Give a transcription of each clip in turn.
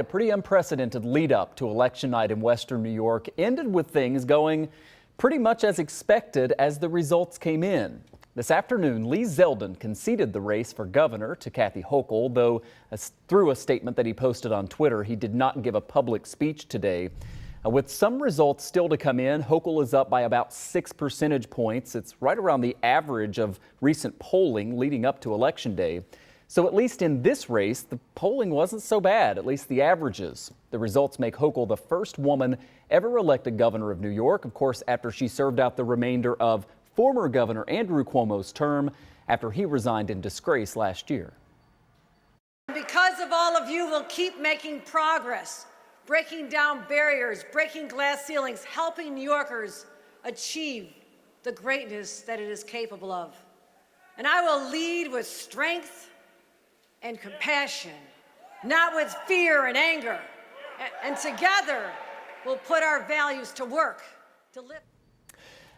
A pretty unprecedented lead up to election night in Western New York ended with things going pretty much as expected as the results came in. This afternoon, Lee Zeldin conceded the race for governor to Kathy Hochul, though through a statement that he posted on Twitter, he did not give a public speech today. With some results still to come in, Hochul is up by about 6 percentage points. It's right around the average of recent polling leading up to Election Day. So at least in this race, the polling wasn't so bad, at least the averages. The results make Hochul the first woman ever elected governor of New York, of course, after she served out the remainder of former Governor Andrew Cuomo's term after he resigned in disgrace last year. Because of all of you, we'll keep making progress, breaking down barriers, breaking glass ceilings, helping New Yorkers achieve the greatness that it is capable of. And I will lead with strength and compassion, not with fear and anger. And together, we'll put our values to work to live.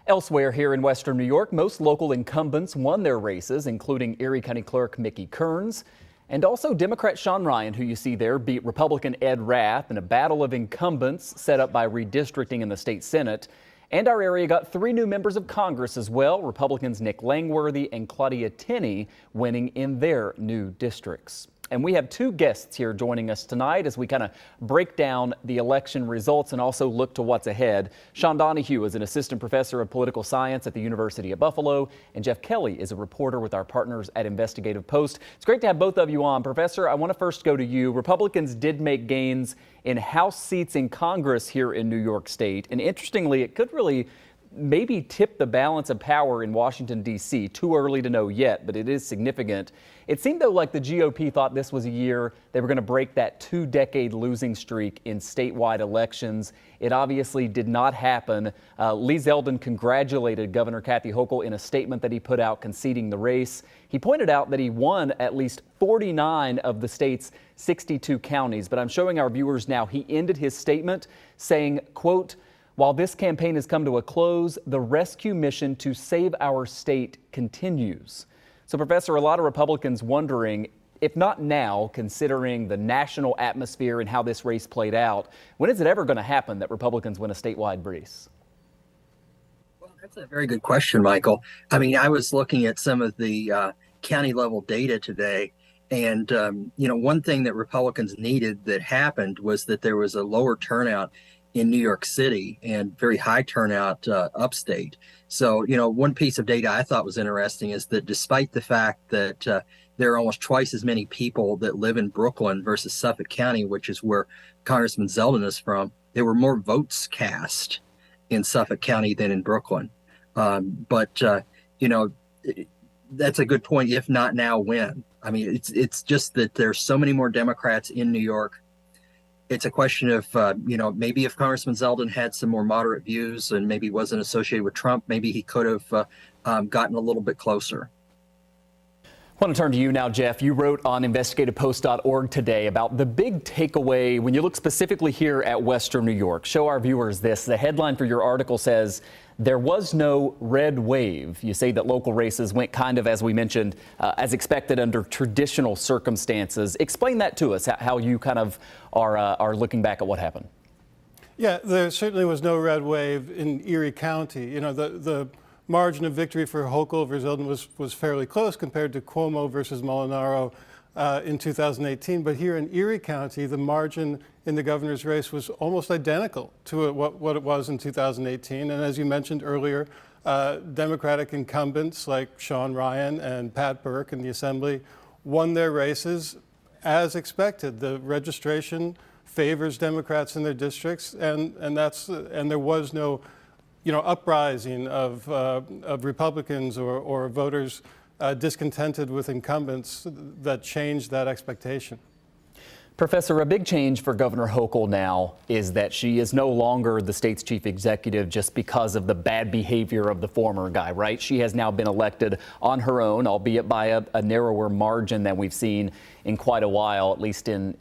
Elsewhere here in Western New York, most local incumbents won their races, including Erie County Clerk Mickey Kearns, and also Democrat Shawn Ryan, who you see there, beat Republican Ed Rath in a battle of incumbents set up by redistricting in the state Senate. And our area got 3 new members of Congress as well, Republicans Nick Langworthy and Claudia Tenney winning in their new districts. And we have 2 guests here joining us tonight as we kind of break down the election results and also look to what's ahead. Shawn Donahue is an assistant professor of political science at the University of Buffalo, and Geoff Kelly is a reporter with our partners at Investigative Post. It's great to have both of you on. Professor, I want to first go to you. Republicans did make gains in House seats in Congress here in New York State, and interestingly, it could really maybe tip the balance of power in Washington, D.C. Too early to know yet, but it is significant. It seemed, though, like the GOP thought this was a year they were going to break that 2-decade losing streak in statewide elections. It obviously did not happen. Lee Zeldin congratulated Governor Kathy Hochul in a statement that he put out conceding the race. He pointed out that he won at least 49 of the state's 62 counties. But I'm showing our viewers now, he ended his statement saying, quote, "While this campaign has come to a close, the rescue mission to save our state continues." So, Professor, a lot of Republicans wondering, if not now, considering the national atmosphere and how this race played out, when is it ever going to happen that Republicans win a statewide race? Well, that's a very good question, Michael. I mean, I was looking at some of the county level data today. And, one thing that Republicans needed that happened was that there was a lower turnout in New York City and very high turnout upstate. So, one piece of data I thought was interesting is that despite the fact that there are almost twice as many people that live in Brooklyn versus Suffolk County, which is where Congressman Zeldin is from, there were more votes cast in Suffolk County than in Brooklyn. But that's a good point. If not now, when? I mean, it's just that there's so many more Democrats in New York. It's a question of, maybe if Congressman Zeldin had some more moderate views and maybe wasn't associated with Trump, maybe he could have gotten a little bit closer. I want to turn to you now, Geoff. You wrote on investigativepost.org today about the big takeaway when you look specifically here at Western New York. Show our viewers this. The headline for your article says, "There was no red wave." You say that local races went kind of, as we mentioned, as expected under traditional circumstances. Explain that to us, how you kind of are looking back at what happened. Yeah, there certainly was no red wave in Erie County. The margin of victory for Hochul over Zeldin was fairly close compared to Cuomo versus Molinaro in 2018. But here in Erie County, the margin in the governor's race was almost identical to what it was in 2018. And as you mentioned earlier, Democratic incumbents like Shawn Ryan and Pat Burke in the Assembly won their races as expected. The registration favors Democrats in their districts, and there was no uprising of Republicans or voters discontented with incumbents that changed that expectation. Professor, a big change for Governor Hochul now is that she is no longer the state's chief executive just because of the bad behavior of the former guy, right? She has now been elected on her own, albeit by a narrower margin than we've seen in quite a while, at least in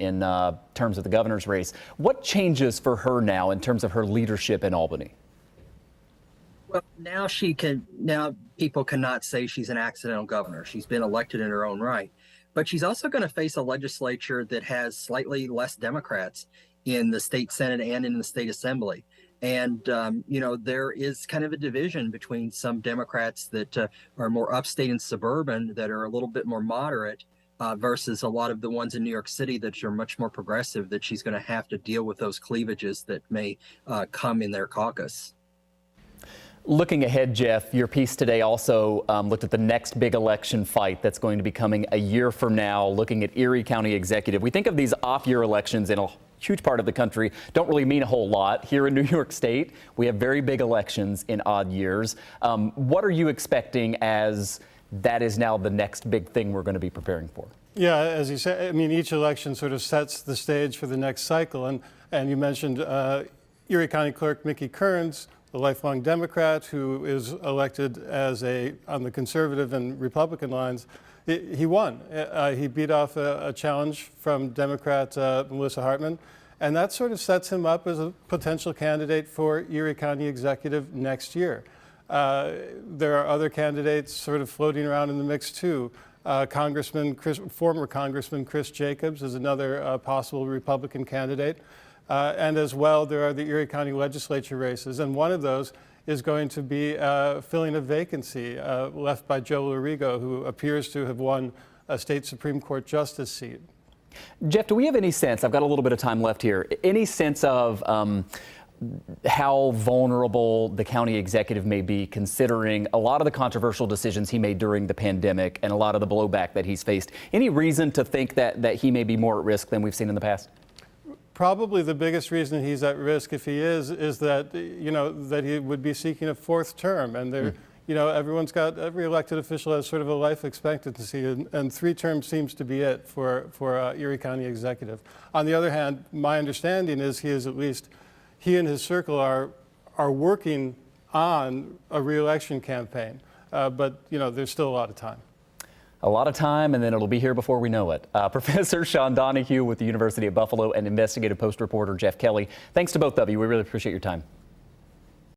terms of the governor's race. What changes for her now in terms of her leadership in Albany? Well, now people cannot say she's an accidental governor. She's been elected in her own right. but she's also going to face a legislature that has slightly less Democrats in the state Senate and in the state Assembly. And, there is kind of a division between some Democrats that are more upstate and suburban that are a little bit more moderate versus a lot of the ones in New York City that are much more progressive, that she's going to have to deal with those cleavages that may come in their caucus. Looking ahead, Geoff, your piece today also looked at the next big election fight that's going to be coming a year from now, looking at Erie County Executive. We think of these off-year elections in a huge part of the country don't really mean a whole lot. Here in New York State, we have very big elections in odd years. What are you expecting as that is now the next big thing we're going to be preparing for? Yeah, as you say, I mean, each election sort of sets the stage for the next cycle. And you mentioned Erie County Clerk Mickey Kearns, the lifelong Democrat who is elected as on the conservative and Republican lines. He won. He beat off a challenge from Democrat Melissa Hartman, and that sort of sets him up as a potential candidate for Erie County Executive next year. There are other candidates sort of floating around in the mix too. Former Congressman Chris Jacobs is another possible Republican candidate. And as well, there are the Erie County legislature races, and one of those is going to be filling a vacancy left by Joe Lorigo, who appears to have won a state Supreme Court justice seat. Geoff, do we have any sense, I've got a little bit of time left here, any sense of how vulnerable the county executive may be, considering a lot of the controversial decisions he made during the pandemic and a lot of the blowback that he's faced? Any reason to think that he may be more at risk than we've seen in the past? Probably the biggest reason he's at risk, if he is that, that he would be seeking a fourth term. And there, every elected official has sort of a life expectancy, and 3 terms seems to be it for Erie County Executive. On the other hand, my understanding is he and his circle are working on a re-election campaign. But, there's still a lot of time. A lot of time, and then it'll be here before we know it. Professor Shawn Donahue with the University of Buffalo and investigative Post reporter Geoff Kelly. Thanks to both of you. We really appreciate your time.